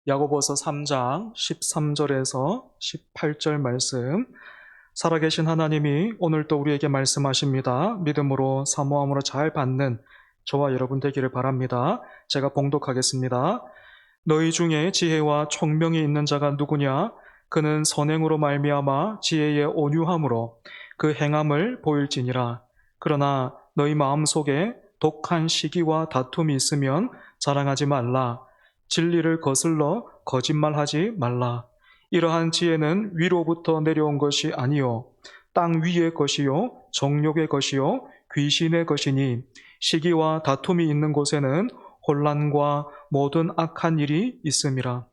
야고보서 3장 13절에서 18절 말씀, 살아계신 하나님이 오늘도 우리에게 말씀하십니다. 믿음으로 사모함으로 잘 받는 저와 여러분 되기를 바랍니다. 제가 봉독하겠습니다. 너희 중에 지혜와 총명이 있는 자가 누구냐? 그는 선행으로 말미암아 지혜의 온유함으로 그 행함을 보일지니라. 그러나 너희 마음속에 독한 시기와 다툼이 있으면 자랑하지 말라. 진리를 거슬러 거짓말하지 말라. 이러한 지혜는 위로부터 내려온 것이 아니요 땅 위의 것이요 정욕의 것이요 귀신의 것이니, 시기와 다툼이 있는 곳에는 혼란과 모든 악한 일이 있음이라.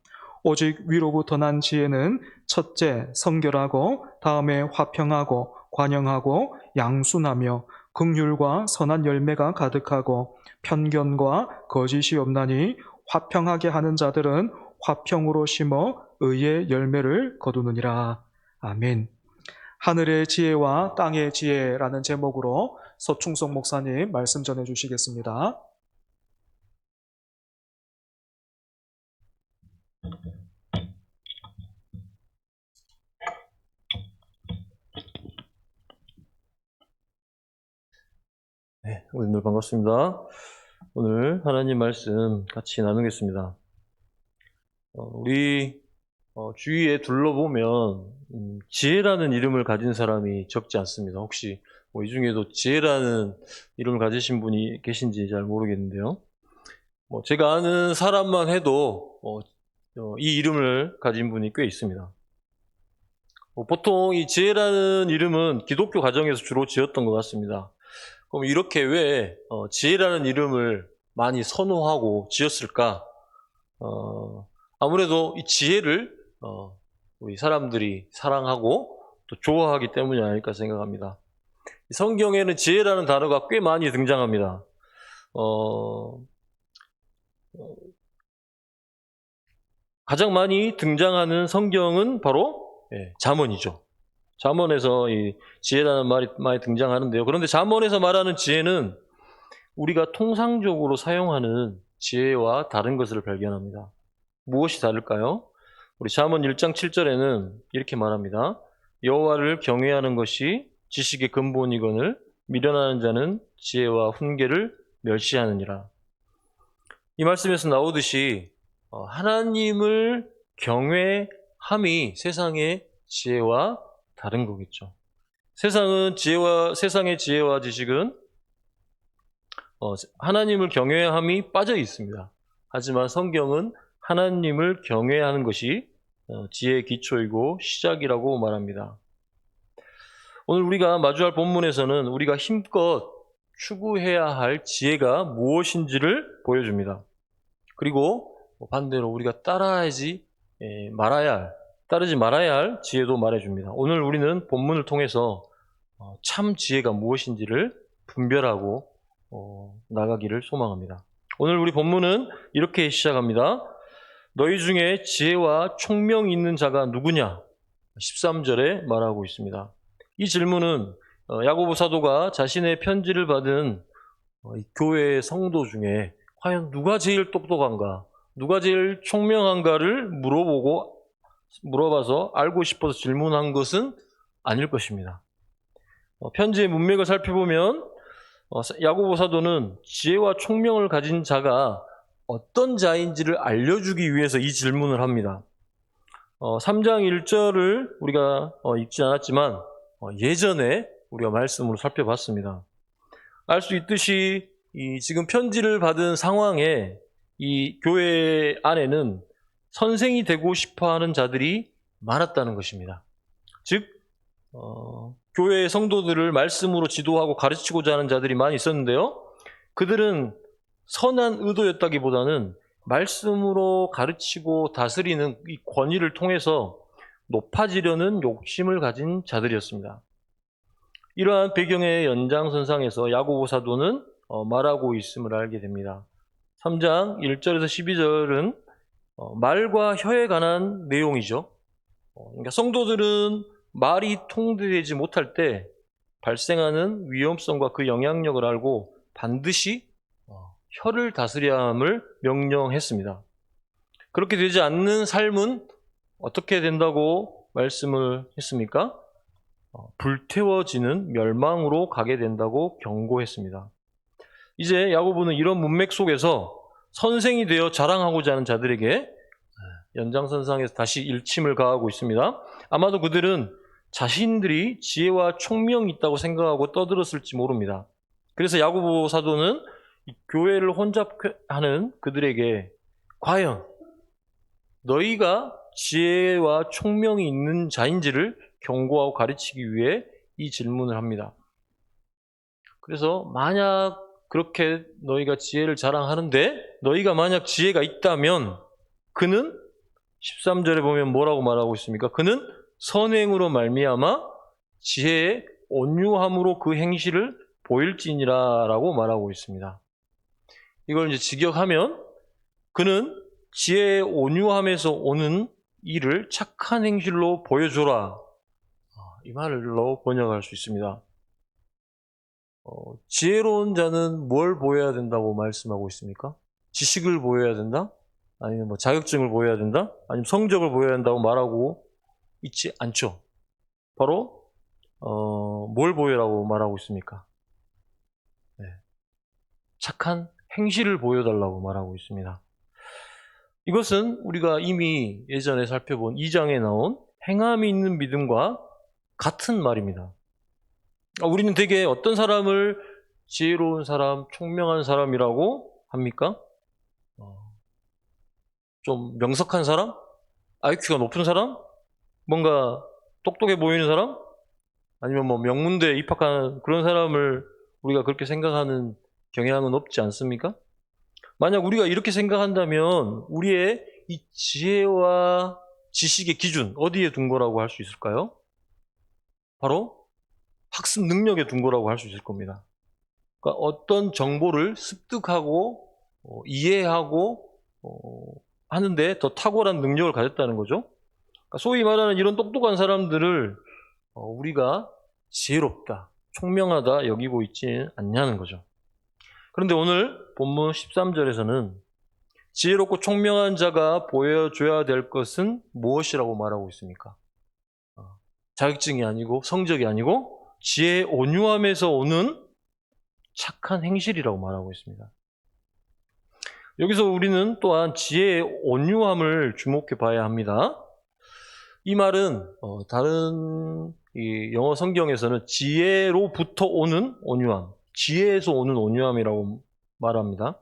오직 위로부터 난 지혜는 첫째 성결하고, 다음에 화평하고 관영하고 양순하며 긍휼과 선한 열매가 가득하고 편견과 거짓이 없나니, 화평하게 하는 자들은 화평으로 심어 의의 열매를 거두느니라. 아멘. 하늘의 지혜와 땅의 지혜라는 제목으로 서충석 목사님 말씀 전해 주시겠습니다. 네, 오늘 반갑습니다. 오늘 하나님 말씀 같이 나누겠습니다. 우리 주위에 둘러보면 지혜라는 이름을 가진 사람이 적지 않습니다. 혹시 이 중에도 지혜라는 이름을 가지신 분이 계신지 잘 모르겠는데요. 제가 아는 사람만 해도 이 이름을 가진 분이 꽤 있습니다. 보통 이 지혜라는 이름은 기독교 가정에서 주로 지었던 것 같습니다. 그럼 이렇게 왜 지혜라는 이름을 많이 선호하고 지었을까? 아무래도 이 지혜를 우리 사람들이 사랑하고 또 좋아하기 때문이 아닐까 생각합니다. 성경에는 지혜라는 단어가 꽤 많이 등장합니다. 가장 많이 등장하는 성경은 바로 잠언이죠. 잠언에서 이 지혜라는 말이 많이 등장하는데요. 그런데 잠언에서 말하는 지혜는 우리가 통상적으로 사용하는 지혜와 다른 것을 발견합니다. 무엇이 다를까요? 우리 잠언 1장 7절에는 이렇게 말합니다. 여호와를 경외하는 것이 지식의 근본이거늘 미련하는 자는 지혜와 훈계를 멸시하느니라. 이 말씀에서 나오듯이 하나님을 경외함이 세상의 지혜와 다른 거겠죠. 세상의 지혜와 지식은 하나님을 경외함이 빠져 있습니다. 하지만 성경은 하나님을 경외하는 것이 지혜의 기초이고 시작이라고 말합니다. 오늘 우리가 마주할 본문에서는 우리가 힘껏 추구해야 할 지혜가 무엇인지를 보여줍니다. 그리고 반대로 우리가 따르지 말아야 할 지혜도 말해줍니다. 오늘 우리는 본문을 통해서 참 지혜가 무엇인지를 분별하고 나가기를 소망합니다. 오늘 우리 본문은 이렇게 시작합니다. 너희 중에 지혜와 총명이 있는 자가 누구냐? 13절에 말하고 있습니다. 이 질문은 야고보 사도가 자신의 편지를 받은 교회의 성도 중에 과연 누가 제일 똑똑한가, 누가 제일 총명한가를 물어봐서 알고 싶어서 질문한 것은 아닐 것입니다. 편지의 문맥을 살펴보면 야고보 사도는 지혜와 총명을 가진 자가 어떤 자인지를 알려주기 위해서 이 질문을 합니다. 3장 1절을 우리가 읽지 않았지만 예전에 우리가 말씀으로 살펴봤습니다. 알 수 있듯이 지금 편지를 받은 상황에 이 교회 안에는 선생이 되고 싶어하는 자들이 많았다는 것입니다. 즉 교회의 성도들을 말씀으로 지도하고 가르치고자 하는 자들이 많이 있었는데요. 그들은 선한 의도였다기보다는 말씀으로 가르치고 다스리는 이 권위를 통해서 높아지려는 욕심을 가진 자들이었습니다. 이러한 배경의 연장선상에서 야고보 사도는 말하고 있음을 알게 됩니다. 3장 1절에서 12절은 말과 혀에 관한 내용이죠. 그러니까 성도들은 말이 통제되지 못할 때 발생하는 위험성과 그 영향력을 알고 반드시 혀를 다스려야 함을 명령했습니다. 그렇게 되지 않는 삶은 어떻게 된다고 말씀을 했습니까? 불태워지는 멸망으로 가게 된다고 경고했습니다. 이제 야고보는 이런 문맥 속에서 선생이 되어 자랑하고자 하는 자들에게 연장선상에서 다시 일침을 가하고 있습니다. 아마도 그들은 자신들이 지혜와 총명이 있다고 생각하고 떠들었을지 모릅니다. 그래서 야고보 사도는 이 교회를 혼잡하는 그들에게 과연 너희가 지혜와 총명이 있는 자인지를 경고하고 가르치기 위해 이 질문을 합니다. 그래서 만약 그렇게 너희가 지혜를 자랑하는데 너희가 만약 지혜가 있다면 그는 13절에 보면 뭐라고 말하고 있습니까? 그는 선행으로 말미암아 지혜의 온유함으로 그 행실을 보일지니라 라고 말하고 있습니다. 이걸 이제 직역하면 그는 지혜의 온유함에서 오는 일을 착한 행실로 보여줘라. 이 말로 번역할 수 있습니다. 지혜로운 자는 뭘 보여야 된다고 말씀하고 있습니까? 지식을 보여야 된다? 아니면 뭐 자격증을 보여야 된다? 아니면 성적을 보여야 한다고 말하고 있지 않죠. 바로 뭘 보여라고 말하고 있습니까? 네. 착한 행실을 보여달라고 말하고 있습니다. 이것은 우리가 이미 예전에 살펴본 2장에 나온 행함이 있는 믿음과 같은 말입니다. 우리는 되게 어떤 사람을 지혜로운 사람, 총명한 사람이라고 합니까? 좀 명석한 사람? IQ가 높은 사람? 뭔가 똑똑해 보이는 사람? 아니면 뭐 명문대에 입학한 그런 사람을 우리가 그렇게 생각하는 경향은 없지 않습니까? 만약 우리가 이렇게 생각한다면 우리의 이 지혜와 지식의 기준 어디에 둔 거라고 할 수 있을까요? 바로 학습 능력에 둔 거라고 할 수 있을 겁니다. 그러니까 어떤 정보를 습득하고 이해하고 하는데 더 탁월한 능력을 가졌다는 거죠. 그러니까 소위 말하는 이런 똑똑한 사람들을 우리가 지혜롭다, 총명하다 여기고 있지 않냐는 거죠. 그런데 오늘 본문 13절에서는 지혜롭고 총명한 자가 보여줘야 될 것은 무엇이라고 말하고 있습니까? 자격증이 아니고 성적이 아니고 지혜의 온유함에서 오는 착한 행실이라고 말하고 있습니다. 여기서 우리는 또한 지혜의 온유함을 주목해 봐야 합니다. 이 말은 다른 영어 성경에서는 지혜로부터 오는 온유함, 지혜에서 오는 온유함이라고 말합니다.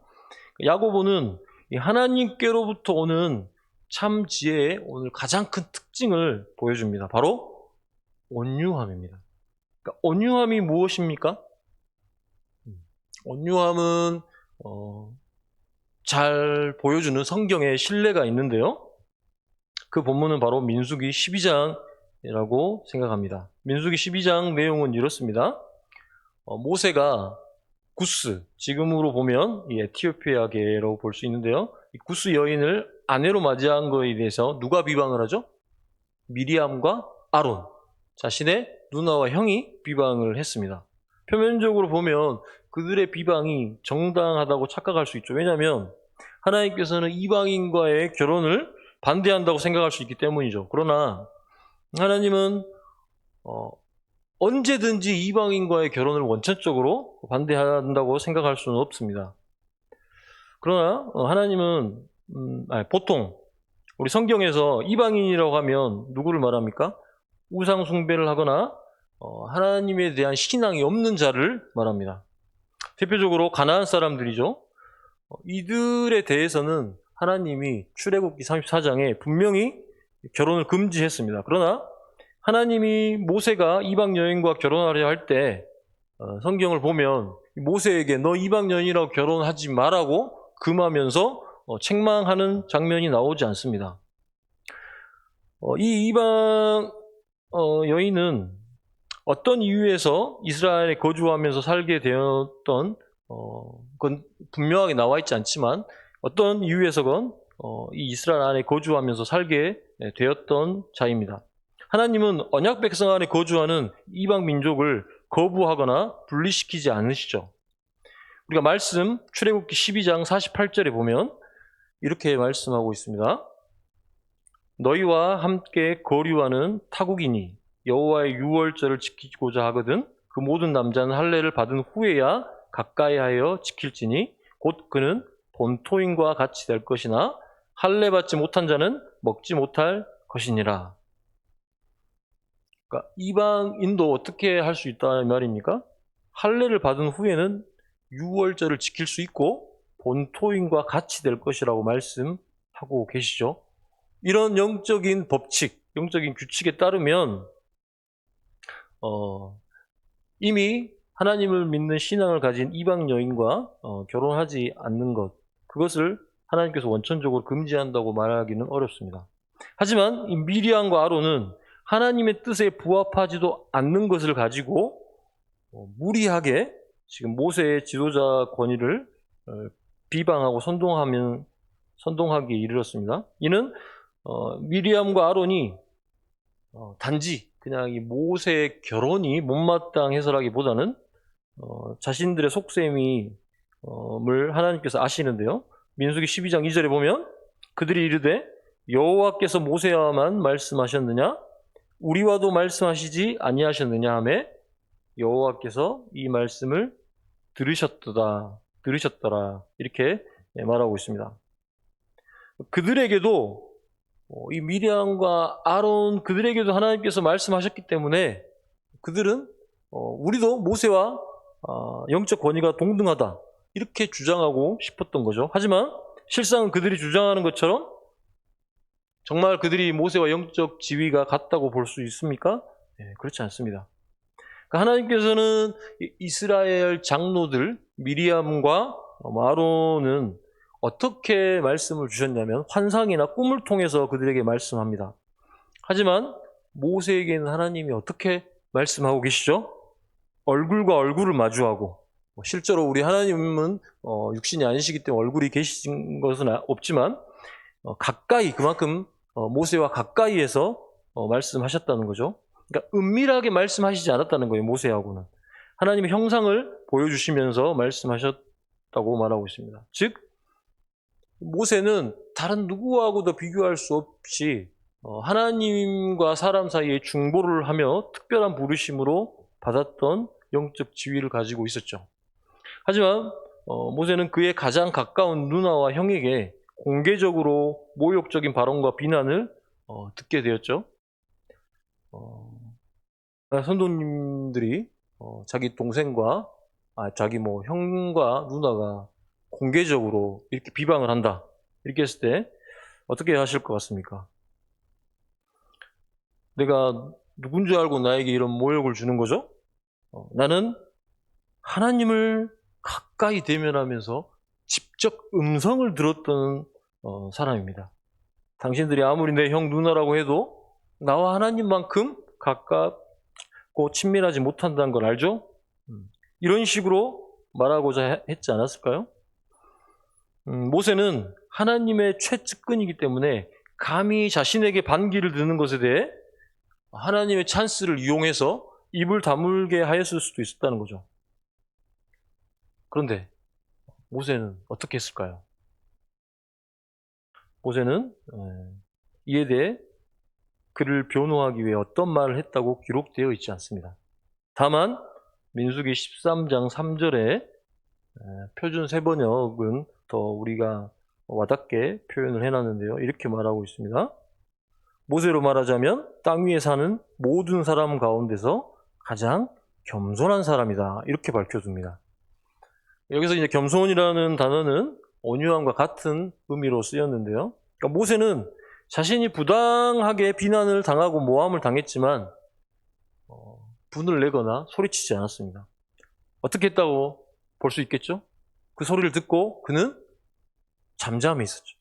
야고보는 하나님께로부터 오는 참 지혜의 오늘 가장 큰 특징을 보여줍니다. 바로 온유함입니다. 그러니까 온유함이 무엇입니까? 온유함은 잘 보여주는 성경의 신뢰가 있는데요. 그 본문은 바로 민수기 12장이라고 생각합니다. 민수기 12장 내용은 이렇습니다. 모세가 구스, 지금으로 보면 이 에티오피아계라고 볼 수 있는데요. 이 구스 여인을 아내로 맞이한 거에 대해서 누가 비방을 하죠? 미리암과 아론, 자신의 누나와 형이 비방을 했습니다. 표면적으로 보면 그들의 비방이 정당하다고 착각할 수 있죠. 왜냐하면 하나님께서는 이방인과의 결혼을 반대한다고 생각할 수 있기 때문이죠. 그러나 하나님은 언제든지 이방인과의 결혼을 원천적으로 반대한다고 생각할 수는 없습니다. 그러나 하나님은 보통 우리 성경에서 이방인이라고 하면 누구를 말합니까? 우상 숭배를 하거나 하나님에 대한 신앙이 없는 자를 말합니다. 대표적으로 가나안 사람들이죠. 이들에 대해서는 하나님이 출애굽기 34장에 분명히 결혼을 금지했습니다. 그러나 하나님이 모세가 이방 여인과 결혼하려 할 때 성경을 보면 모세에게 너 이방 여인이라고 결혼하지 말라고 금하면서 책망하는 장면이 나오지 않습니다. 이 이방 여인은 어떤 이유에서 이스라엘에 거주하면서 살게 되었던 그건 분명하게 나와 있지 않지만 어떤 이유에서건 이 이스라엘 안에 거주하면서 살게 되었던 자입니다. 하나님은 언약 백성 안에 거주하는 이방 민족을 거부하거나 분리시키지 않으시죠. 우리가 말씀 출애굽기 12장 48절에 보면 이렇게 말씀하고 있습니다. 너희와 함께 거류하는 타국이니 여호와의 유월절을 지키고자 하거든 그 모든 남자는 할례를 받은 후에야 가까이하여 지킬지니 곧 그는 본토인과 같이 될 것이나 할례 받지 못한 자는 먹지 못할 것이니라. 그러니까 이방인도 어떻게 할 수 있다 이 말입니까? 할례를 받은 후에는 유월절을 지킬 수 있고 본토인과 같이 될 것이라고 말씀하고 계시죠. 이런 영적인 법칙, 영적인 규칙에 따르면 이미 하나님을 믿는 신앙을 가진 이방 여인과 결혼하지 않는 것, 그것을 하나님께서 원천적으로 금지한다고 말하기는 어렵습니다. 하지만 이 미리암과 아론은 하나님의 뜻에 부합하지도 않는 것을 가지고 무리하게 지금 모세의 지도자 권위를 비방하고 선동하기에 이르렀습니다. 이는 미리암과 아론이 단지 그냥 이 모세의 결혼이 못마땅해서라기보다는 자신들의 속셈을 하나님께서 아시는데요. 민수기 12장 2절에 보면 그들이 이르되 여호와께서 모세와만 말씀하셨느냐 우리와도 말씀하시지 아니하셨느냐 하매 여호와께서 이 말씀을 들으셨더라 이렇게 말하고 있습니다. 그들에게도 이 미리암과 아론 그들에게도 하나님께서 말씀하셨기 때문에 그들은 우리도 모세와 영적 권위가 동등하다 이렇게 주장하고 싶었던 거죠. 하지만 실상은 그들이 주장하는 것처럼 정말 그들이 모세와 영적 지위가 같다고 볼 수 있습니까? 네, 그렇지 않습니다. 그러니까 하나님께서는 이스라엘 장로들 미리암과 아론은 어떻게 말씀을 주셨냐면 환상이나 꿈을 통해서 그들에게 말씀합니다. 하지만 모세에게는 하나님이 어떻게 말씀하고 계시죠? 얼굴과 얼굴을 마주하고 실제로 우리 하나님은 육신이 아니시기 때문에 얼굴이 계신 것은 없지만 가까이 그만큼 모세와 가까이에서 말씀하셨다는 거죠. 그러니까 은밀하게 말씀하시지 않았다는 거예요. 모세하고는 하나님의 형상을 보여주시면서 말씀하셨다고 말하고 있습니다. 즉 모세는 다른 누구하고도 비교할 수 없이 하나님과 사람 사이에 중보를 하며 특별한 부르심으로 받았던 영적 지위를 가지고 있었죠. 하지만 모세는 그의 가장 가까운 누나와 형에게 공개적으로 모욕적인 발언과 비난을 듣게 되었죠. 선도님들이 자기 동생과 자기 형과 누나가 공개적으로 이렇게 비방을 한다 이렇게 했을 때 어떻게 하실 것 같습니까? 내가 누군 줄 알고 나에게 이런 모욕을 주는 거죠? 나는 하나님을 가까이 대면하면서 직접 음성을 들었던 사람입니다. 당신들이 아무리 내 형 누나라고 해도 나와 하나님만큼 가깝고 친밀하지 못한다는 걸 알죠? 이런 식으로 말하고자 했지 않았을까요? 모세는 하나님의 최측근이기 때문에 감히 자신에게 반기를 드는 것에 대해 하나님의 찬스를 이용해서 입을 다물게 하였을 수도 있었다는 거죠. 그런데 모세는 어떻게 했을까요? 모세는 이에 대해 그를 변호하기 위해 어떤 말을 했다고 기록되어 있지 않습니다. 다만 민수기 13장 3절에 표준 세번역은 더 우리가 와닿게 표현을 해놨는데요. 이렇게 말하고 있습니다. 모세로 말하자면 땅 위에 사는 모든 사람 가운데서 가장 겸손한 사람이다. 이렇게 밝혀줍니다. 여기서 이제 겸손이라는 단어는 온유함과 같은 의미로 쓰였는데요. 그러니까 모세는 자신이 부당하게 비난을 당하고 모함을 당했지만 분을 내거나 소리치지 않았습니다. 어떻게 했다고 볼 수 있겠죠? 그 소리를 듣고 그는 잠잠해 있었죠.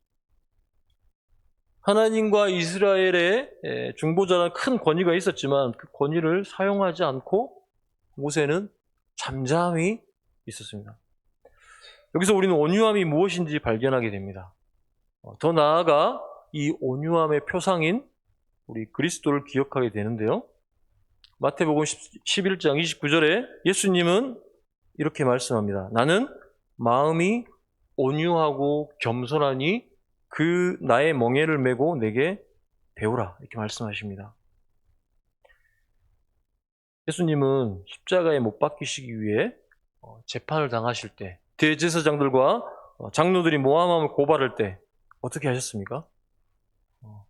하나님과 이스라엘의 중보자라는 큰 권위가 있었지만 그 권위를 사용하지 않고 모세는 잠잠히 있었습니다. 여기서 우리는 온유함이 무엇인지 발견하게 됩니다. 더 나아가 이 온유함의 표상인 우리 그리스도를 기억하게 되는데요. 마태복음 11장 29절에 예수님은 이렇게 말씀합니다. 나는 마음이 온유하고 겸손하니 그 나의 멍에를 메고 내게 배우라 이렇게 말씀하십니다. 예수님은 십자가에 못 박히시기 위해 재판을 당하실 때 대제사장들과 장로들이 모함함을 고발할 때 어떻게 하셨습니까?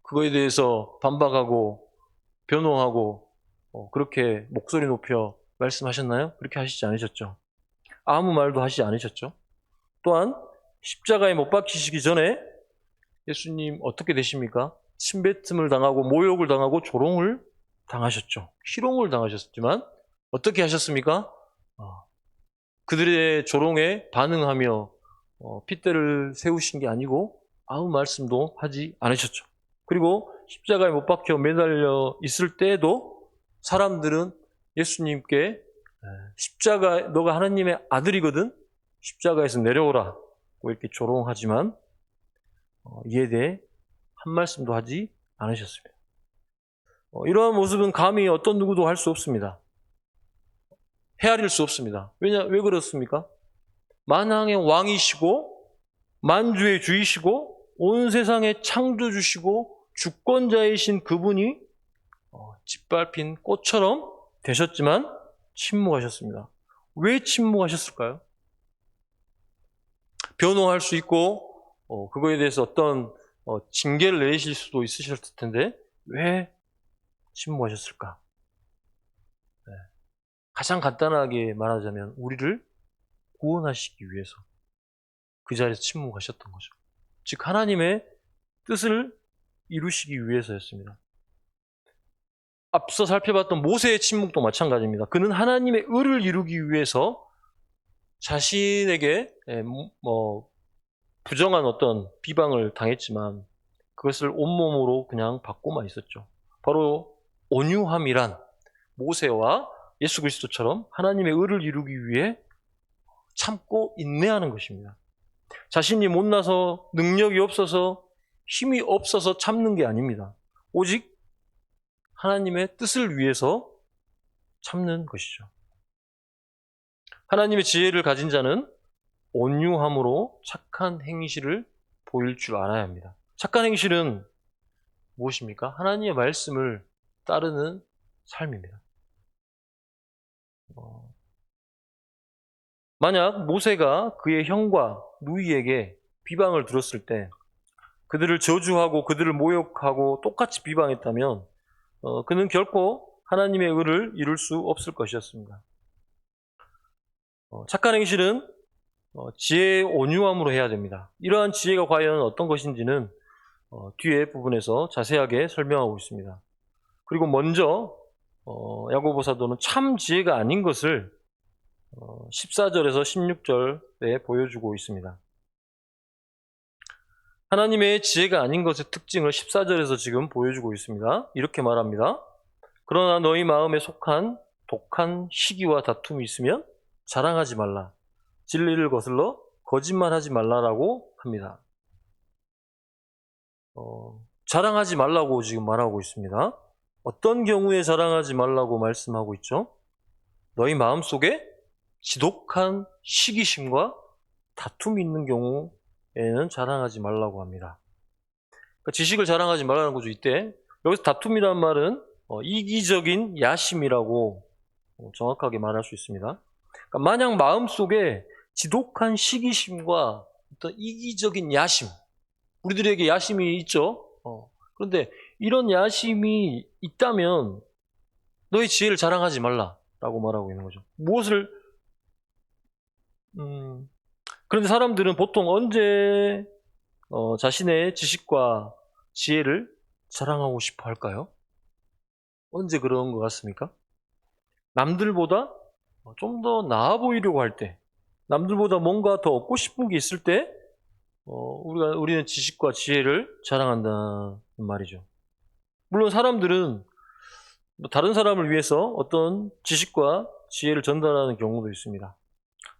그거에 대해서 반박하고 변호하고 그렇게 목소리 높여 말씀하셨나요? 그렇게 하시지 않으셨죠. 아무 말도 하시지 않으셨죠. 또한 십자가에 못 박히시기 전에 예수님 어떻게 되십니까? 침뱉음을 당하고 모욕을 당하고 조롱을 당하셨죠. 희롱을 당하셨지만 어떻게 하셨습니까? 그들의 조롱에 반응하며 핏대를 세우신 게 아니고 아무 말씀도 하지 않으셨죠. 그리고 십자가에 못 박혀 매달려 있을 때에도 사람들은 예수님께 십자가 너가 하나님의 아들이거든 십자가에서 내려오라 이렇게 조롱하지만 이에 대해 한 말씀도 하지 않으셨습니다. 이러한 모습은 감히 어떤 누구도 할 수 없습니다. 헤아릴 수 없습니다. 왜 그렇습니까? 만왕의 왕이시고 만주의 주이시고 온 세상의 창조주시고 주권자이신 그분이 짓밟힌 꽃처럼 되셨지만 침묵하셨습니다. 왜 침묵하셨을까요? 변호할 수 있고 그거에 대해서 어떤 징계를 내리실 수도 있으셨을 텐데 왜 침묵하셨을까? 가장 간단하게 말하자면 우리를 구원하시기 위해서 그 자리에서 침묵하셨던 거죠. 즉 하나님의 뜻을 이루시기 위해서였습니다. 앞서 살펴봤던 모세의 침묵도 마찬가지입니다. 그는 하나님의 의를 이루기 위해서 자신에게 부정한 어떤 비방을 당했지만 그것을 온몸으로 그냥 받고만 있었죠. 바로 온유함이란 모세와 예수 그리스도처럼 하나님의 의를 이루기 위해 참고 인내하는 것입니다. 자신이 못나서 능력이 없어서 힘이 없어서 참는 게 아닙니다. 오직 하나님의 뜻을 위해서 참는 것이죠. 하나님의 지혜를 가진 자는 온유함으로 착한 행실을 보일 줄 알아야 합니다. 착한 행실은 무엇입니까? 하나님의 말씀을 따르는 삶입니다. 만약 모세가 그의 형과 누이에게 비방을 들었을 때 그들을 저주하고 그들을 모욕하고 똑같이 비방했다면 그는 결코 하나님의 의를 이룰 수 없을 것이었습니다. 착한 행실은 지혜의 온유함으로 해야 됩니다. 이러한 지혜가 과연 어떤 것인지는 뒤에 부분에서 자세하게 설명하고 있습니다. 그리고 먼저 야고보 사도는 참 지혜가 아닌 것을 14절에서 16절에 보여주고 있습니다. 하나님의 지혜가 아닌 것의 특징을 14절에서 지금 보여주고 있습니다. 이렇게 말합니다. 그러나 너희 마음에 속한 독한 시기와 다툼이 있으면 자랑하지 말라. 진리를 거슬러 거짓말하지 말라라고 합니다. 자랑하지 말라고 지금 말하고 있습니다. 어떤 경우에 자랑하지 말라고 말씀하고 있죠? 너희 마음속에 지독한 시기심과 다툼이 있는 경우에는 자랑하지 말라고 합니다. 그러니까 지식을 자랑하지 말라는 거죠. 이때 여기서 다툼이라는 말은 이기적인 야심이라고 정확하게 말할 수 있습니다. 그러니까 만약 마음속에 지독한 시기심과 어떤 이기적인 야심, 우리들에게 야심이 있죠. 그런데 이런 야심이 있다면 너의 지혜를 자랑하지 말라라고 말하고 있는 거죠. 무엇을 그런데 사람들은 보통 언제 자신의 지식과 지혜를 자랑하고 싶어 할까요? 언제 그런 것 같습니까? 남들보다 좀 더 나아 보이려고 할 때, 남들보다 뭔가 더 얻고 싶은 게 있을 때, 우리는 지식과 지혜를 자랑한다는 말이죠. 물론 사람들은 다른 사람을 위해서 어떤 지식과 지혜를 전달하는 경우도 있습니다.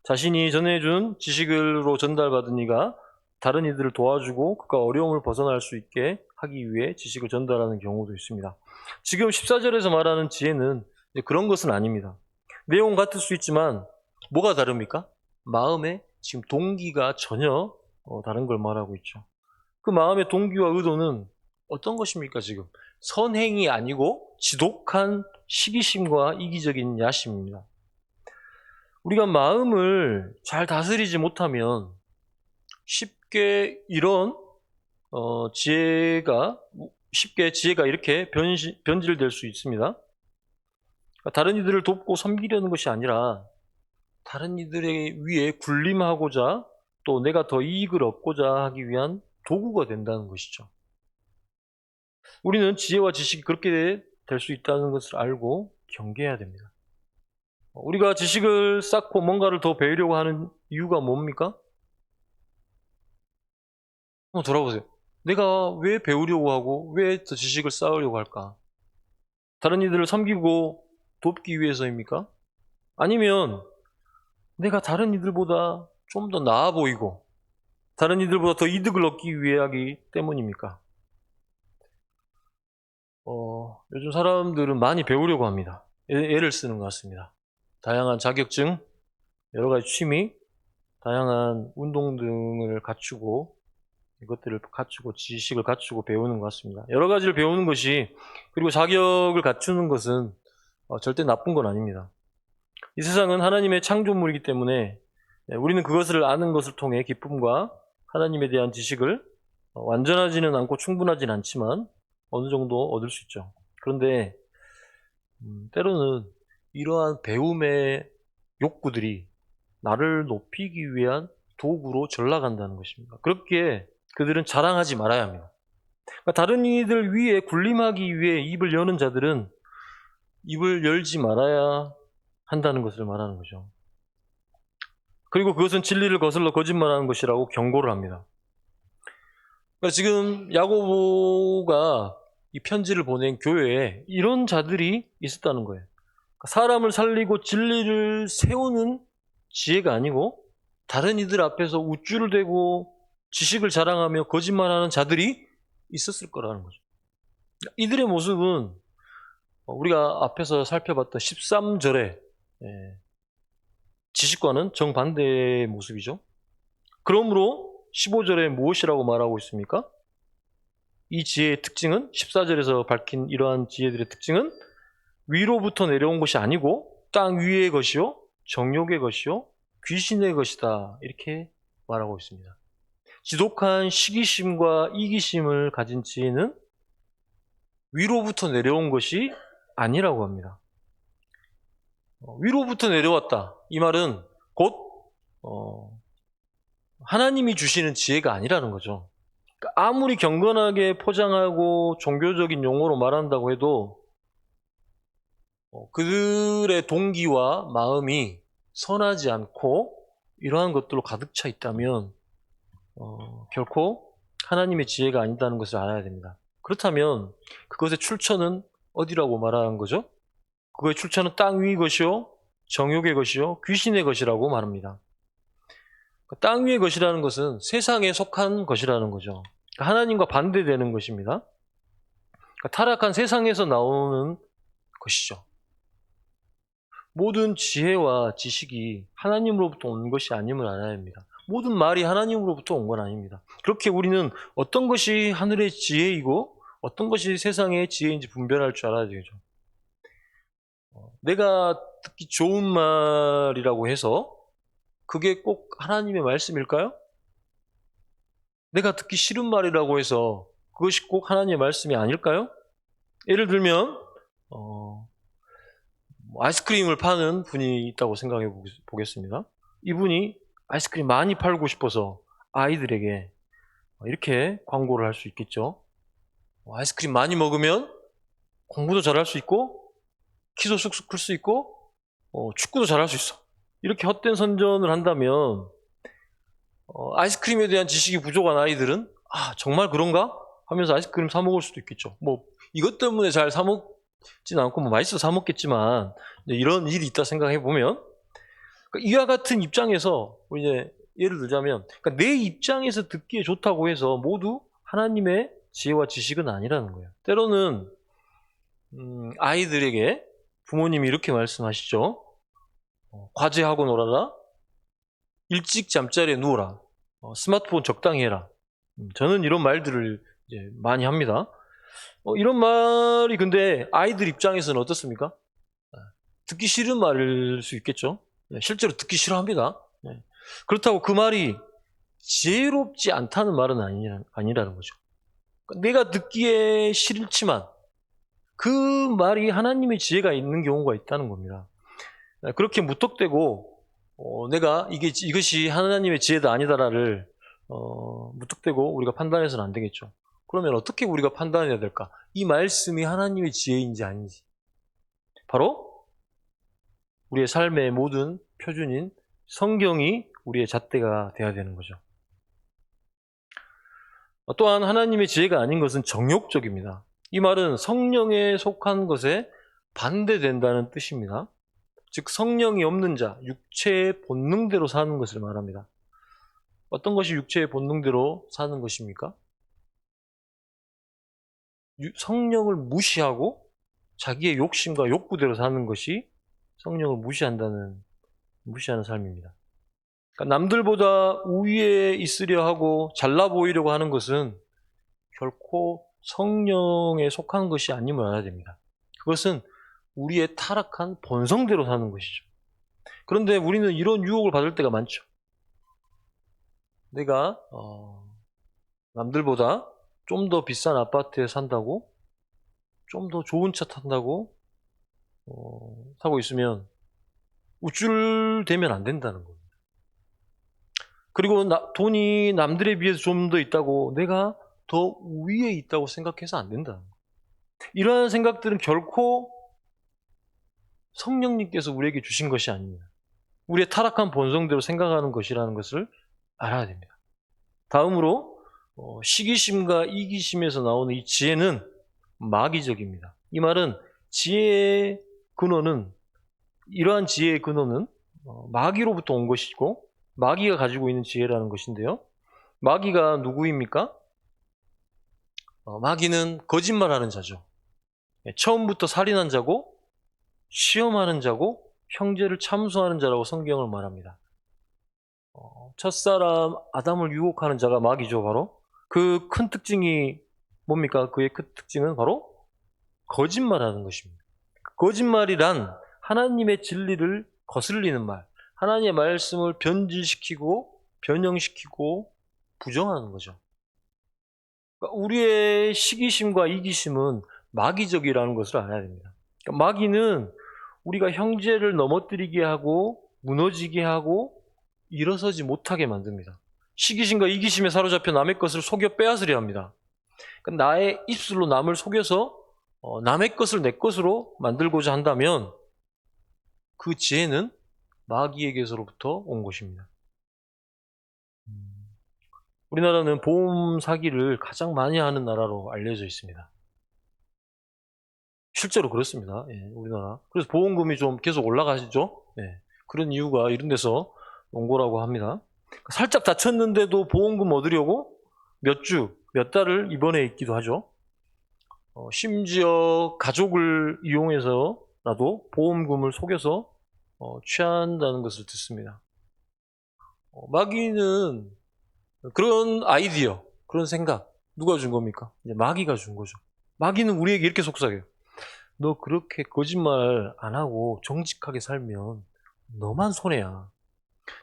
자신이 전해준 지식으로 전달받은 이가 다른 이들을 도와주고 그가 어려움을 벗어날 수 있게 하기 위해 지식을 전달하는 경우도 있습니다. 지금 14절에서 말하는 지혜는 그런 것은 아닙니다. 내용 같을 수 있지만 뭐가 다릅니까? 마음에 지금 동기가 전혀 다른 걸 말하고 있죠. 그 마음의 동기와 의도는 어떤 것입니까, 지금? 선행이 아니고 지독한 시기심과 이기적인 야심입니다. 우리가 마음을 잘 다스리지 못하면 쉽게 이런 지혜가 이렇게 변질될 수 있습니다. 다른 이들을 돕고 섬기려는 것이 아니라 다른 이들의 위에 군림하고자 또 내가 더 이익을 얻고자 하기 위한 도구가 된다는 것이죠. 우리는 지혜와 지식이 그렇게 될 수 있다는 것을 알고 경계해야 됩니다. 우리가 지식을 쌓고 뭔가를 더 배우려고 하는 이유가 뭡니까? 한번 돌아보세요. 내가 왜 배우려고 하고 왜 더 지식을 쌓으려고 할까? 다른 이들을 섬기고 돕기 위해서입니까? 아니면 내가 다른 이들보다 좀 더 나아 보이고 다른 이들보다 더 이득을 얻기 위해 하기 때문입니까? 요즘 사람들은 많이 배우려고 합니다. 애를 쓰는 것 같습니다. 다양한 자격증, 여러 가지 취미, 다양한 운동 등을 갖추고 이것들을 갖추고 지식을 갖추고 배우는 것 같습니다. 여러 가지를 배우는 것이 그리고 자격을 갖추는 것은 절대 나쁜 건 아닙니다. 이 세상은 하나님의 창조물이기 때문에 우리는 그것을 아는 것을 통해 기쁨과 하나님에 대한 지식을 완전하지는 않고 충분하지는 않지만 어느 정도 얻을 수 있죠. 그런데 때로는 이러한 배움의 욕구들이 나를 높이기 위한 도구로 전락한다는 것입니다. 그렇게 그들은 자랑하지 말아야 합니다. 그러니까 다른 이들 위에 군림하기 위해 입을 여는 자들은 입을 열지 말아야 한다는 것을 말하는 거죠. 그리고 그것은 진리를 거슬러 거짓말하는 것이라고 경고를 합니다. 그러니까 지금 야고보가 이 편지를 보낸 교회에 이런 자들이 있었다는 거예요. 그러니까 사람을 살리고 진리를 세우는 지혜가 아니고 다른 이들 앞에서 우쭐을 대고 지식을 자랑하며 거짓말하는 자들이 있었을 거라는 거죠. 이들의 모습은 우리가 앞에서 살펴봤던 13절의 지식과는 정반대의 모습이죠. 그러므로 15절에 무엇이라고 말하고 있습니까? 이 지혜의 특징은 14절에서 밝힌 이러한 지혜들의 특징은 위로부터 내려온 것이 아니고 땅 위의 것이요 정욕의 것이요 귀신의 것이다 이렇게 말하고 있습니다. 지독한 시기심과 이기심을 가진 지혜는 위로부터 내려온 것이 아니라고 합니다. 위로부터 내려왔다. 이 말은 곧 하나님이 주시는 지혜가 아니라는 거죠. 그러니까 아무리 경건하게 포장하고 종교적인 용어로 말한다고 해도 그들의 동기와 마음이 선하지 않고 이러한 것들로 가득 차 있다면 결코 하나님의 지혜가 아니다는 것을 알아야 됩니다. 그렇다면 그것의 출처는 어디라고 말하는 거죠? 그것의 출처는 땅 위의 것이요 정욕의 것이요 귀신의 것이라고 말합니다. 땅 위의 것이라는 것은 세상에 속한 것이라는 거죠. 하나님과 반대되는 것입니다. 타락한 세상에서 나오는 것이죠. 모든 지혜와 지식이 하나님으로부터 온 것이 아님을 알아야 합니다. 모든 말이 하나님으로부터 온 건 아닙니다. 그렇게 우리는 어떤 것이 하늘의 지혜이고 어떤 것이 세상의 지혜인지 분별할 줄 알아야 되죠. 내가 듣기 좋은 말이라고 해서 그게 꼭 하나님의 말씀일까요? 내가 듣기 싫은 말이라고 해서 그것이 꼭 하나님의 말씀이 아닐까요? 예를 들면 아이스크림을 파는 분이 있다고 생각해 보겠습니다. 이분이 아이스크림 많이 팔고 싶어서 아이들에게 이렇게 광고를 할 수 있겠죠. 아이스크림 많이 먹으면 공부도 잘할 수 있고 키도 쑥쑥 클 수 있고 축구도 잘할 수 있어. 이렇게 헛된 선전을 한다면 아이스크림에 대한 지식이 부족한 아이들은 정말 그런가? 하면서 아이스크림 사 먹을 수도 있겠죠. 이것 때문에 잘 사 먹진 않고 맛있어 사 먹겠지만 이런 일이 있다 생각해 보면 이와 같은 입장에서 이제 예를 들자면 그러니까 내 입장에서 듣기에 좋다고 해서 모두 하나님의 지혜와 지식은 아니라는 거예요. 때로는 아이들에게 부모님이 이렇게 말씀하시죠. 과제하고 놀아라. 일찍 잠자리에 누워라. 스마트폰 적당히 해라. 저는 이런 말들을 이제 많이 합니다. 이런 말이 근데 아이들 입장에서는 어떻습니까? 듣기 싫은 말일 수 있겠죠. 실제로 듣기 싫어합니다. 그렇다고 그 말이 지혜롭지 않다는 말은 아니라는 거죠. 내가 듣기에 싫지만 그 말이 하나님의 지혜가 있는 경우가 있다는 겁니다. 그렇게 무턱대고 내가 이것이 하나님의 지혜다 아니다를 무턱대고 우리가 판단해서는 안 되겠죠. 그러면 어떻게 우리가 판단해야 될까? 이 말씀이 하나님의 지혜인지 아닌지. 바로 우리의 삶의 모든 표준인 성경이 우리의 잣대가 되어야 되는 거죠. 또한 하나님의 지혜가 아닌 것은 정욕적입니다. 이 말은 성령에 속한 것에 반대된다는 뜻입니다. 즉 성령이 없는 자, 육체의 본능대로 사는 것을 말합니다. 어떤 것이 육체의 본능대로 사는 것입니까? 성령을 무시하고 자기의 욕심과 욕구대로 사는 것이 성령을 무시하는 삶입니다. 그러니까 남들보다 우위에 있으려 하고 잘나 보이려고 하는 것은 결코 성령에 속한 것이 아님을 알아야 됩니다. 그것은 우리의 타락한 본성대로 사는 것이죠. 그런데 우리는 이런 유혹을 받을 때가 많죠. 내가 남들보다 좀 더 비싼 아파트에 산다고, 좀 더 좋은 차 탄다고 사고 있으면 우쭐대면 안 된다는 겁니다. 그리고 돈이 남들에 비해서 좀 더 있다고 내가 더 위에 있다고 생각해서 안 된다는 겁니다. 이러한 생각들은 결코 성령님께서 우리에게 주신 것이 아닙니다. 우리의 타락한 본성대로 생각하는 것이라는 것을 알아야 됩니다. 다음으로 시기심과 이기심에서 나오는 이 지혜는 마귀적입니다. 이 말은 지혜의 근원은, 이러한 지혜의 근원은 마귀로부터 온 것이고 마귀가 가지고 있는 지혜라는 것인데요. 마귀가 누구입니까? 마귀는 거짓말하는 자죠. 처음부터 살인한 자고 시험하는 자고 형제를 참수하는 자라고 성경을 말합니다. 첫사람 아담을 유혹하는 자가 마귀죠. 바로 그 큰 특징이 뭡니까? 그의 큰 특징은 바로 거짓말하는 것입니다. 거짓말이란 하나님의 진리를 거슬리는 말, 하나님의 말씀을 변질시키고 변형시키고 부정하는 거죠. 그러니까 우리의 시기심과 이기심은 마귀적이라는 것을 알아야 됩니다. 그러니까 마귀는 우리가 형제를 넘어뜨리게 하고 무너지게 하고 일어서지 못하게 만듭니다. 시기심과 이기심에 사로잡혀 남의 것을 속여 빼앗으려 합니다. 그러니까 나의 입술로 남을 속여서 남의 것을 내 것으로 만들고자 한다면 그 지혜는 마귀에게서로부터 온 것입니다. 우리나라는 보험 사기를 가장 많이 하는 나라로 알려져 있습니다. 실제로 그렇습니다. 예, 우리나라. 그래서 보험금이 좀 계속 올라가시죠. 예, 그런 이유가 이런 데서 온 거라고 합니다. 살짝 다쳤는데도 보험금 얻으려고 몇 달을 입원해 있기도 하죠. 심지어 가족을 이용해서라도 보험금을 속여서 취한다는 것을 듣습니다. 마귀는 그런 아이디어, 그런 생각 누가 준 겁니까? 이제 마귀가 준 거죠. 마귀는 우리에게 이렇게 속삭여요. 너 그렇게 거짓말 안 하고 정직하게 살면 너만 손해야.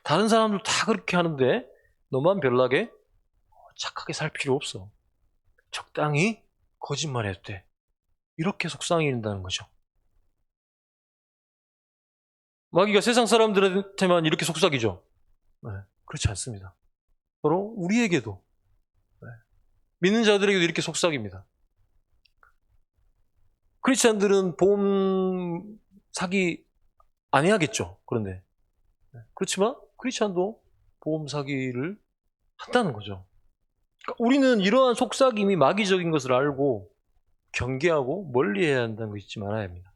다른 사람들 다 그렇게 하는데 너만 별나게 착하게 살 필요 없어. 적당히 거짓말해도 돼. 이렇게 속삭인다는 거죠. 마귀가 세상 사람들한테만 이렇게 속삭이죠. 네, 그렇지 않습니다. 바로 우리에게도, 믿는 자들에게도 이렇게 속삭입니다. 크리스찬들은 보험 사기 안 해야겠죠. 그런데 그렇지만 크리스찬도 보험 사기를 한다는 거죠. 그러니까 우리는 이러한 속삭임이 마귀적인 것을 알고 경계하고 멀리해야 한다는 거 잊지 말아야 합니다.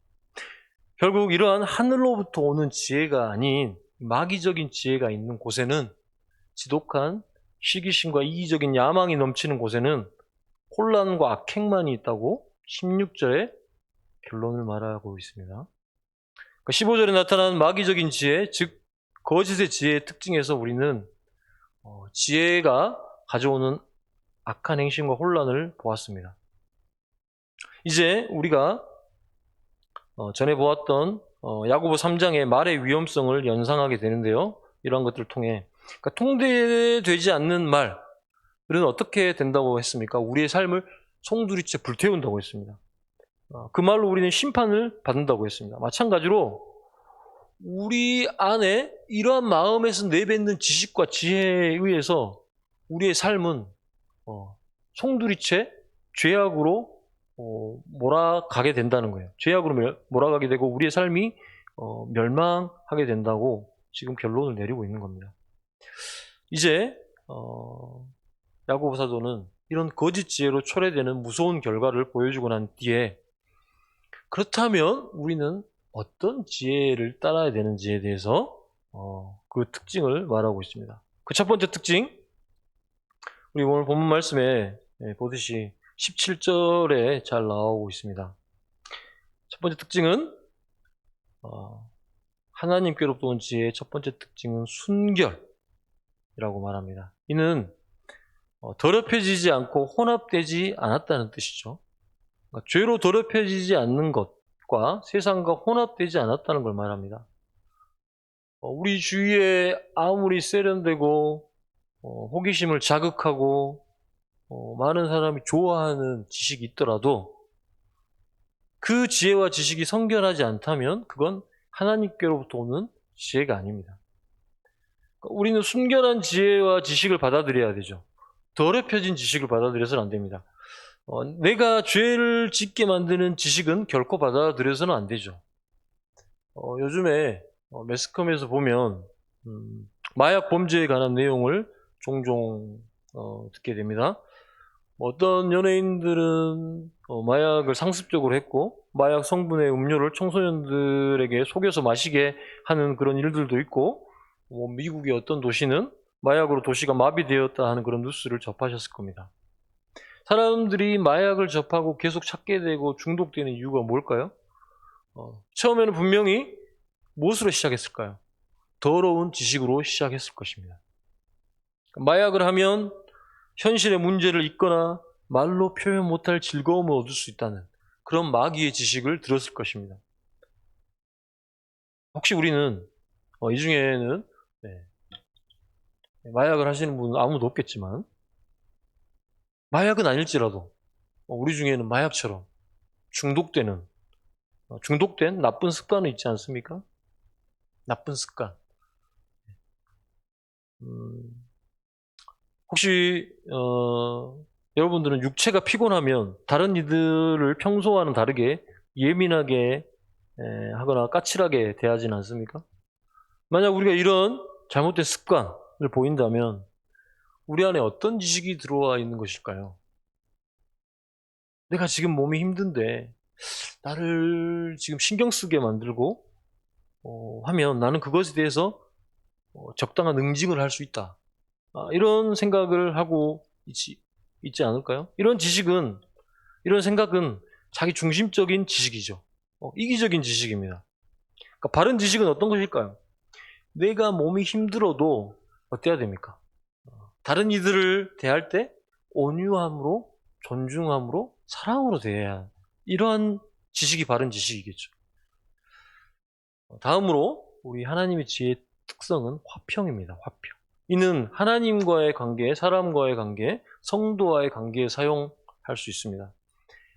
결국 이러한 하늘로부터 오는 지혜가 아닌 마귀적인 지혜가 있는 곳에는, 지독한 시기심과 이기적인 야망이 넘치는 곳에는 혼란과 악행만이 있다고 16절에 결론을 말하고 있습니다. 15절에 나타난 마귀적인 지혜, 즉 거짓의 지혜의 특징에서 우리는 지혜가 가져오는 악한 행심과 혼란을 보았습니다. 이제 우리가 전에 보았던 야고보 3장의 말의 위험성을 연상하게 되는데요. 이러한 것들을 통해 그러니까 통제되지 않는 말은 어떻게 된다고 했습니까? 우리의 삶을 송두리째 불태운다고 했습니다. 그 말로 우리는 심판을 받는다고 했습니다. 마찬가지로 우리 안에 이러한 마음에서 내뱉는 지식과 지혜에 의해서 우리의 삶은 송두리째 죄악으로 몰아가게 된다는 거예요. 죄악으로 몰아가게 되고 우리의 삶이 멸망하게 된다고 지금 결론을 내리고 있는 겁니다. 이제 야고보 사도는 이런 거짓 지혜로 초래되는 무서운 결과를 보여주고 난 뒤에 그렇다면 우리는 어떤 지혜를 따라야 되는지에 대해서 그 특징을 말하고 있습니다. 그 첫 번째 특징, 우리 오늘 본문 말씀에 보듯이 17절에 잘 나오고 있습니다. 첫 번째 특징은 하나님께로부터 온 지혜의 첫 번째 특징은 순결이라고 말합니다. 이는 더럽혀지지 않고 혼합되지 않았다는 뜻이죠. 그러니까 죄로 더럽혀지지 않는 것과 세상과 혼합되지 않았다는 걸 말합니다. 우리 주위에 아무리 세련되고 호기심을 자극하고 많은 사람이 좋아하는 지식이 있더라도 그 지혜와 지식이 성결하지 않다면 그건 하나님께로부터 오는 지혜가 아닙니다. 그러니까 우리는 순결한 지혜와 지식을 받아들여야 되죠. 더럽혀진 지식을 받아들여서는 안 됩니다. 내가 죄를 짓게 만드는 지식은 결코 받아들여서는 안 되죠. 요즘에 매스컴에서 보면 마약 범죄에 관한 내용을 종종 듣게 됩니다. 어떤 연예인들은 마약을 상습적으로 했고 마약 성분의 음료를 청소년들에게 속여서 마시게 하는 그런 일들도 있고 미국의 어떤 도시는 마약으로 도시가 마비되었다 하는 그런 뉴스를 접하셨을 겁니다. 사람들이 마약을 접하고 계속 찾게 되고 중독되는 이유가 뭘까요? 처음에는 분명히 무엇으로 시작했을까요? 더러운 지식으로 시작했을 것입니다. 마약을 하면 현실의 문제를 잊거나 말로 표현 못할 즐거움을 얻을 수 있다는 그런 마귀의 지식을 들었을 것입니다. 혹시 우리는 이 중에는 마약을 하시는 분은 아무도 없겠지만 마약은 아닐지라도 우리 중에는 마약처럼 중독된 나쁜 습관은 있지 않습니까? 나쁜 습관. 혹시 여러분들은 육체가 피곤하면 다른 이들을 평소와는 다르게 예민하게 하거나 까칠하게 대하지는 않습니까? 만약 우리가 이런 잘못된 습관을 보인다면 우리 안에 어떤 지식이 들어와 있는 것일까요? 내가 지금 몸이 힘든데 나를 지금 신경 쓰게 만들고 하면 나는 그것에 대해서 적당한 응징을 할 수 있다. 이런 생각을 하고 있지 않을까요? 이런 생각은 자기 중심적인 지식이죠. 이기적인 지식입니다. 그러니까 바른 지식은 어떤 것일까요? 내가 몸이 힘들어도 어때야 됩니까? 다른 이들을 대할 때 온유함으로, 존중함으로, 사랑으로 대해야 이러한 지식이 바른 지식이겠죠. 다음으로 우리 하나님의 지혜의 특성은 화평입니다. 화평. 이는 하나님과의 관계, 사람과의 관계, 성도와의 관계에 사용할 수 있습니다.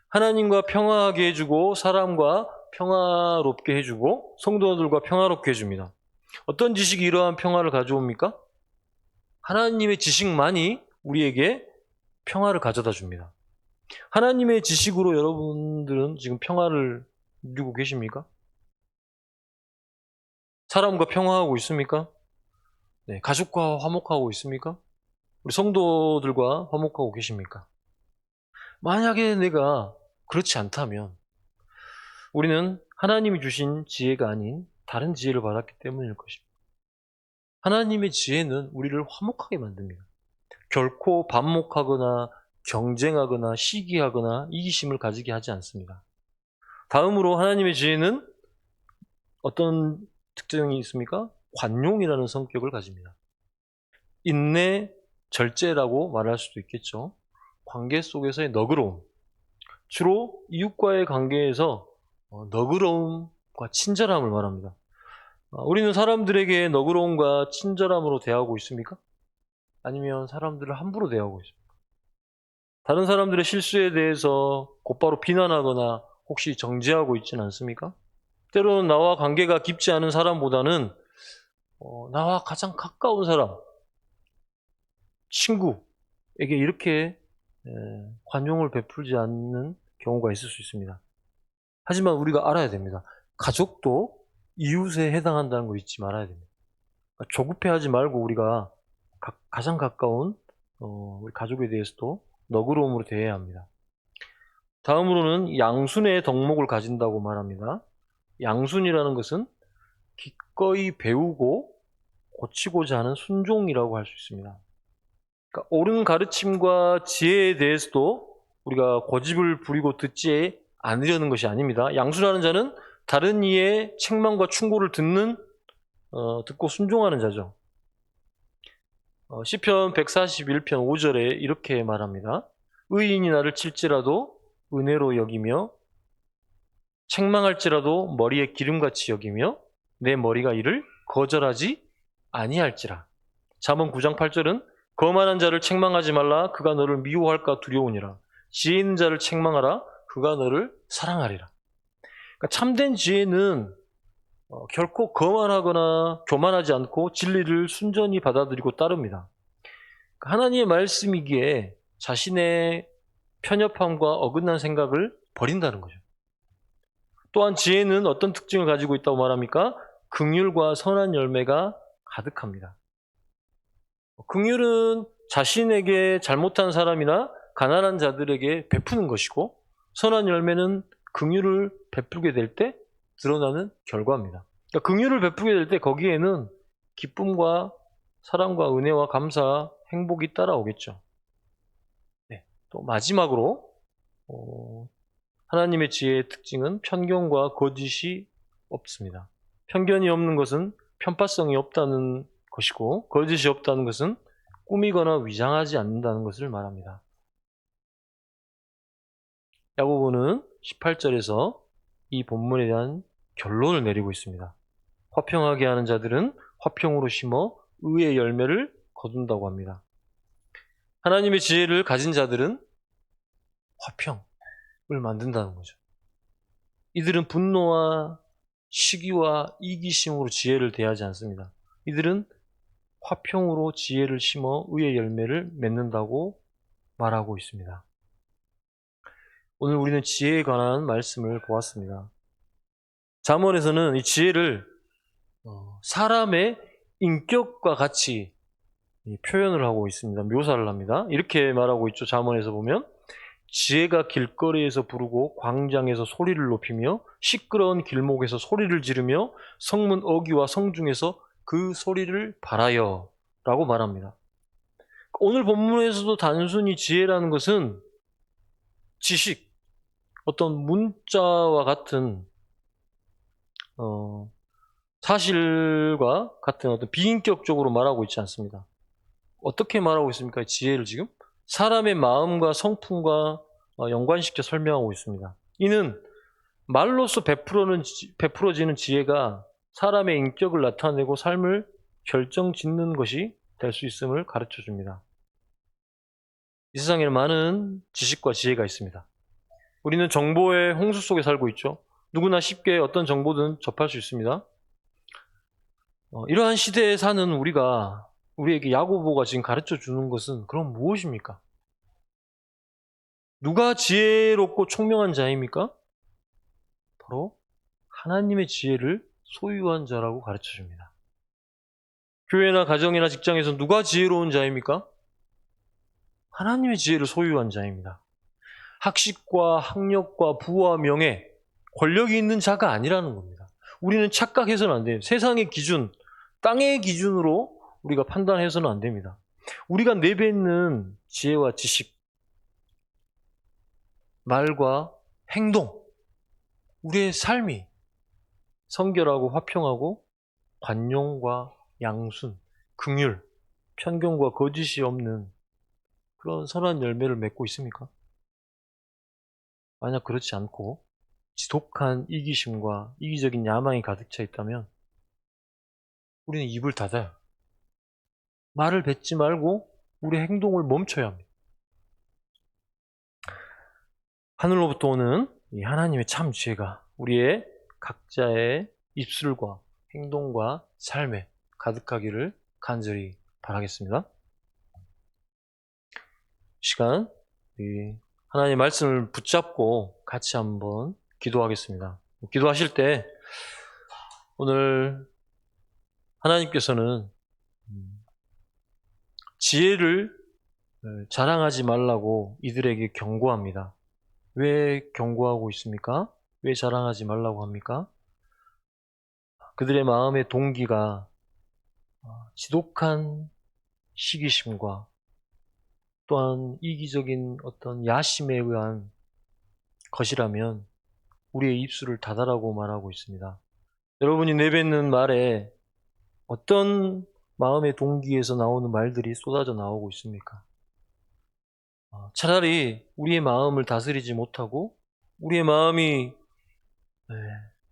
하나님과 평화하게 해주고 사람과 평화롭게 해주고 성도들과 평화롭게 해줍니다. 어떤 지식이 이러한 평화를 가져옵니까? 하나님의 지식만이 우리에게 평화를 가져다 줍니다. 하나님의 지식으로 여러분들은 지금 평화를 누리고 계십니까? 사람과 평화하고 있습니까? 네, 가족과 화목하고 있습니까? 우리 성도들과 화목하고 계십니까? 만약에 내가 그렇지 않다면 우리는 하나님이 주신 지혜가 아닌 다른 지혜를 받았기 때문일 것입니다. 하나님의 지혜는 우리를 화목하게 만듭니다. 결코 반목하거나 경쟁하거나 시기하거나 이기심을 가지게 하지 않습니다. 다음으로 하나님의 지혜는 어떤 특징이 있습니까? 관용이라는 성격을 가집니다. 인내, 절제라고 말할 수도 있겠죠. 관계 속에서의 너그러움, 주로 이웃과의 관계에서 너그러움과 친절함을 말합니다. 우리는 사람들에게 너그러움과 친절함으로 대하고 있습니까? 아니면 사람들을 함부로 대하고 있습니까? 다른 사람들의 실수에 대해서 곧바로 비난하거나 혹시 정죄하고 있지는 않습니까? 때로는 나와 관계가 깊지 않은 사람보다는 나와 가장 가까운 사람, 친구에게 이렇게 관용을 베풀지 않는 경우가 있을 수 있습니다. 하지만 우리가 알아야 됩니다. 가족도 이웃에 해당한다는 걸 잊지 말아야 됩니다. 그러니까 조급해하지 말고 우리가 가장 가까운 우리 가족에 대해서도 너그러움으로 대해야 합니다. 다음으로는 양순의 덕목을 가진다고 말합니다. 양순이라는 것은 기꺼이 배우고 고치고자 하는 순종이라고 할 수 있습니다. 그러니까 옳은 가르침과 지혜에 대해서도 우리가 고집을 부리고 듣지 않으려는 것이 아닙니다. 양수라는 자는 다른 이의 책망과 충고를 듣고 순종하는 자죠. 시편 141편 5절에 이렇게 말합니다. 의인이 나를 칠지라도 은혜로 여기며 책망할지라도 머리에 기름같이 여기며 내 머리가 이를 거절하지 아니할지라. 잠언 9장 8절은 거만한 자를 책망하지 말라. 그가 너를 미워할까 두려우니라. 지혜 있는 자를 책망하라. 그가 너를 사랑하리라. 그러니까 참된 지혜는 결코 거만하거나 교만하지 않고 진리를 순전히 받아들이고 따릅니다. 그러니까 하나님의 말씀이기에 자신의 편협함과 어긋난 생각을 버린다는 거죠. 또한 지혜는 어떤 특징을 가지고 있다고 말합니까? 긍휼과 선한 열매가 가득합니다. 긍휼은 자신에게 잘못한 사람이나 가난한 자들에게 베푸는 것이고, 선한 열매는 긍휼을 베풀게 될 때 드러나는 결과입니다. 그러니까 긍휼을 베푸게 될 때 거기에는 기쁨과 사랑과 은혜와 감사, 행복이 따라오겠죠. 네. 또 마지막으로 하나님의 지혜의 특징은 편견과 거짓이 없습니다. 편견이 없는 것은 편파성이 없다는 것이고, 거짓이 없다는 것은 꾸미거나 위장하지 않는다는 것을 말합니다. 야고보는 18절에서 이 본문에 대한 결론을 내리고 있습니다. 화평하게 하는 자들은 화평으로 심어 의의 열매를 거둔다고 합니다. 하나님의 지혜를 가진 자들은 화평을 만든다는 거죠. 이들은 분노와 시기와 이기심으로 지혜를 대하지 않습니다. 이들은 화평으로 지혜를 심어 의의 열매를 맺는다고 말하고 있습니다. 오늘 우리는 지혜에 관한 말씀을 보았습니다. 잠언에서는 이 지혜를 사람의 인격과 같이 표현을 하고 있습니다. 묘사를 합니다. 이렇게 말하고 있죠. 잠언에서 보면 지혜가 길거리에서 부르고 광장에서 소리를 높이며 시끄러운 길목에서 소리를 지르며 성문 어귀와 성중에서 그 소리를 발하여 라고 말합니다. 오늘 본문에서도 단순히 지혜라는 것은 지식, 어떤 문자와 같은 사실과 같은 어떤 비인격적으로 말하고 있지 않습니다. 어떻게 말하고 있습니까? 지혜를 지금 사람의 마음과 성품과 연관시켜 설명하고 있습니다. 이는 말로써 베풀어지는 지혜가 사람의 인격을 나타내고 삶을 결정짓는 것이 될 수 있음을 가르쳐 줍니다. 이 세상에는 많은 지식과 지혜가 있습니다. 우리는 정보의 홍수 속에 살고 있죠. 누구나 쉽게 어떤 정보든 접할 수 있습니다. 이러한 시대에 사는 우리에게 야고보가 지금 가르쳐 주는 것은 그럼 무엇입니까? 누가 지혜롭고 총명한 자입니까? 바로 하나님의 지혜를 소유한 자라고 가르쳐 줍니다. 교회나 가정이나 직장에서 누가 지혜로운 자입니까? 하나님의 지혜를 소유한 자입니다. 학식과 학력과 부와 명예, 권력이 있는 자가 아니라는 겁니다. 우리는 착각해서는 안 돼요. 세상의 기준, 땅의 기준으로 우리가 판단해서는 안 됩니다. 우리가 내뱉는 지혜와 지식, 말과 행동, 우리의 삶이 성결하고 화평하고 관용과 양순, 긍휼, 편견과 거짓이 없는 그런 선한 열매를 맺고 있습니까? 만약 그렇지 않고 지독한 이기심과 이기적인 야망이 가득 차 있다면 우리는 입을 닫아요. 말을 뱉지 말고 우리 행동을 멈춰야 합니다. 하늘로부터 오는 이 하나님의 참 지혜가 우리의 각자의 입술과 행동과 삶에 가득하기를 간절히 바라겠습니다. 시간 이 하나님의 말씀을 붙잡고 같이 한번 기도하겠습니다. 기도하실 때 오늘 하나님께서는 지혜를 자랑하지 말라고 이들에게 경고합니다. 왜 경고하고 있습니까? 왜 자랑하지 말라고 합니까? 그들의 마음의 동기가 지독한 시기심과 또한 이기적인 어떤 야심에 의한 것이라면 우리의 입술을 닫아라고 말하고 있습니다. 여러분이 내뱉는 말에 어떤 마음의 동기에서 나오는 말들이 쏟아져 나오고 있습니까? 차라리 우리의 마음을 다스리지 못하고 우리의 마음이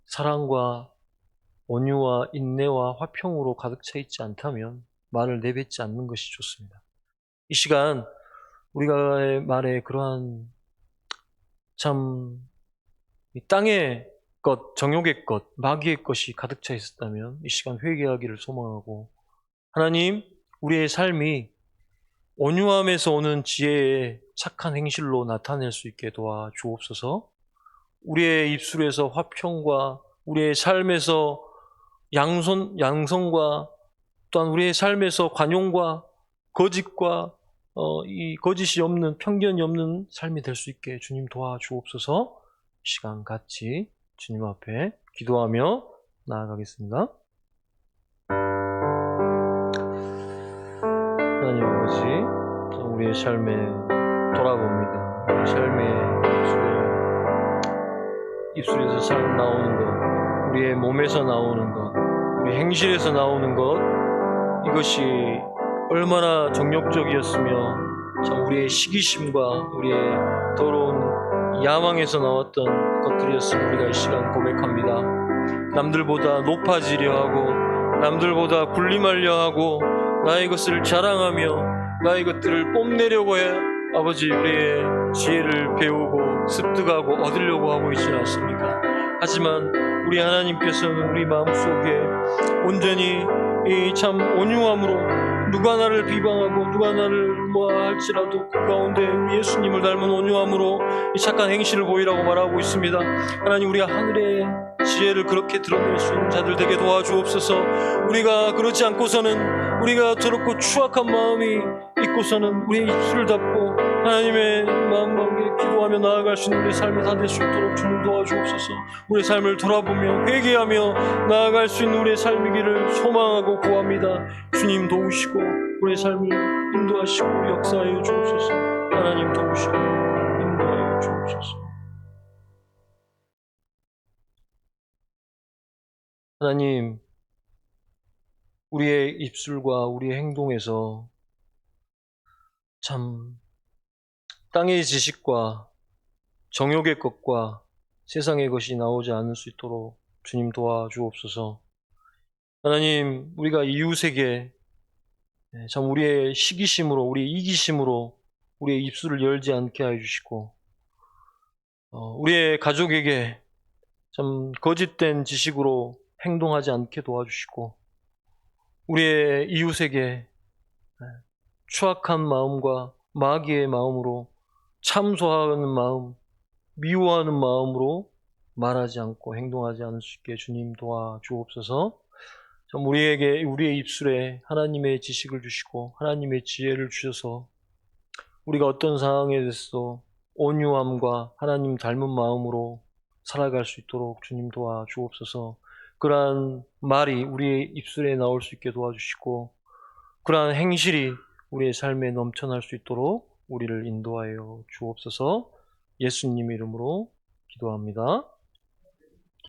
사랑과 온유와 인내와 화평으로 가득 차 있지 않다면 말을 내뱉지 않는 것이 좋습니다. 이 시간 우리가 말에 그러한 참 이 땅의 것, 정욕의 것, 마귀의 것이 가득 차 있었다면 이 시간 회개하기를 소망하고 하나님 우리의 삶이 온유함에서 오는 지혜의 착한 행실로 나타낼 수 있게 도와 주옵소서. 우리의 입술에서 화평과 우리의 삶에서 양성과 또한 우리의 삶에서 관용과 거짓과 이 거짓이 없는 편견이 없는 삶이 될 수 있게 주님 도와주옵소서. 시간 같이 주님 앞에 기도하며 나아가겠습니다. 하나님 아버지, 우리의 삶에 돌아봅니다. 우리 삶의 입술에서 나오는 것, 우리의 몸에서 나오는 것, 우리 행실에서 나오는 것, 이것이 얼마나 정욕적이었으며 참 우리의 시기심과 우리의 더러운 야망에서 나왔던 것들이었음을 우리가 이 시간 고백합니다. 남들보다 높아지려 하고 남들보다 군림하려 하고 나의 것을 자랑하며 나의 것들을 뽐내려고 해 아버지 우리의 지혜를 배우고 습득하고 얻으려고 하고 있지 않습니까? 하지만 우리 하나님께서는 우리 마음속에 온전히 이 참 온유함으로 누가 나를 비방하고 누가 나를 할지라도 그 가운데 예수님을 닮은 온유함으로 이 착한 행실을 보이라고 말하고 있습니다. 하나님 우리가 하늘의 지혜를 그렇게 드러낼 수 있는 자들 되게 도와주옵소서. 우리가 그렇지 않고서는 우리가 저렇고 추악한 마음이 있고서는 우리의 입술을 닫고 하나님의 마음과 기도하며 나아갈 수 있는 우리의 삶이 다 될 수 있도록 주님 도와주옵소서. 우리의 삶을 돌아보며 회개하며 나아갈 수 있는 우리의 삶이기를 소망하고 구합니다. 주님 도우시고 우리의 삶을 인도하시고 역사하여 주옵소서. 하나님 도우시고 인도하여 주옵소서. 하나님, 우리의 입술과 우리의 행동에서 참 땅의 지식과 정욕의 것과 세상의 것이 나오지 않을 수 있도록 주님 도와주옵소서. 하나님, 우리가 이웃에게 참 우리의 시기심으로, 우리의 이기심으로 우리의 입술을 열지 않게 해주시고 우리의 가족에게 참 거짓된 지식으로 행동하지 않게 도와주시고 우리의 이웃에게 추악한 마음과 마귀의 마음으로 참소하는 마음, 미워하는 마음으로 말하지 않고 행동하지 않을 수 있게 주님 도와주옵소서. 좀 우리에게 우리의 입술에 하나님의 지식을 주시고 하나님의 지혜를 주셔서 우리가 어떤 상황에 대해서 온유함과 하나님 닮은 마음으로 살아갈 수 있도록 주님 도와주옵소서. 그러한 말이 우리의 입술에 나올 수 있게 도와주시고 그러한 행실이 우리의 삶에 넘쳐날 수 있도록 우리를 인도하여 주옵소서. 예수님 이름으로 기도합니다.